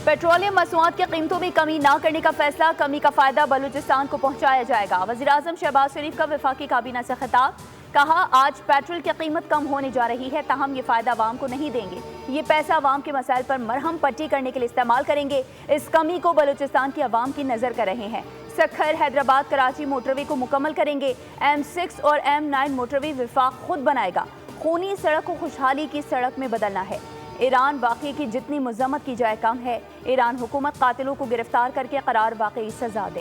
Petroleum مصنوعات کی قیمتوں میں کمی نہ کرنے کا فیصلہ، کمی کا فائدہ بلوچستان کو پہنچایا جائے گا۔ وزیراعظم شہباز شریف کا وفاقی کابینہ سے خطاب، کہا آج پیٹرول کی قیمت کم ہونے جا رہی ہے، تاہم یہ فائدہ عوام کو نہیں دیں گے، یہ پیسہ عوام کے مسائل پر مرہم پٹی کرنے کے لیے استعمال کریں گے۔ اس کمی کو بلوچستان کی عوام کی نظر کر رہے ہیں۔ سکھر حیدرآباد کراچی موٹروے کو مکمل کریں گے۔ M6 اور M9 موٹروے وفاق خود بنائے گا۔ خونی سڑک کو خوشحالی کی سڑک میں بدلنا ہے۔ ایران واقعے کی جتنی مذمت کی جائے کم ہے۔ ایران حکومت قاتلوں کو گرفتار کر کے قرار واقعی سزا دے۔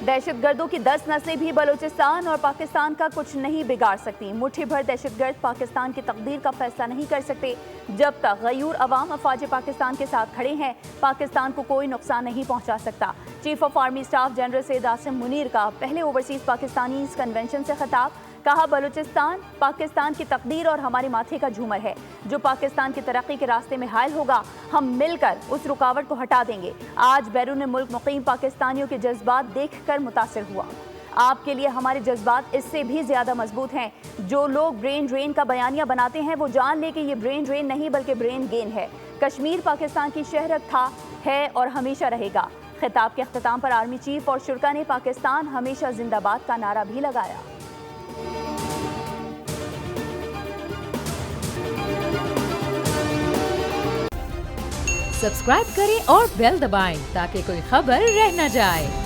دہشت گردوں کی 10 نسلیں بھی بلوچستان اور پاکستان کا کچھ نہیں بگاڑ سکتی۔ مٹھی بھر دہشت گرد پاکستان کی تقدیر کا فیصلہ نہیں کر سکتے۔ جب تک غیور عوام افواج پاکستان کے ساتھ کھڑے ہیں، پاکستان کو کوئی نقصان نہیں پہنچا سکتا۔ Chief of army staff general Syed Asim Munir کا پہلے اوورسیز پاکستانی کنونشن سے خطاب، کہا بلوچستان پاکستان کی تقدیر اور ہمارے ماتھے کا جھومر ہے۔ جو پاکستان کی ترقی کے راستے میں حائل ہوگا، ہم مل کر اس رکاوٹ کو ہٹا دیں گے۔ آج بیرون ملک مقیم پاکستانیوں کے جذبات دیکھ کر متاثر ہوا۔ آپ کے لیے ہمارے جذبات اس سے بھی زیادہ مضبوط ہیں۔ جو لوگ برین ڈرین کا بیانیہ بناتے ہیں، وہ جان لے کہ یہ برین ڈرین نہیں بلکہ برین گین ہے۔ کشمیر پاکستان کی شہرت تھا، ہے اور ہمیشہ رہے گا۔ خطاب کے اختتام پر آرمی چیف اور شرکا نے پاکستان ہمیشہ زندہ باد کا نعرہ بھی لگایا۔ سبسکرائب کریں اور بیل دبائیں تاکہ کوئی خبر رہ نہ جائے۔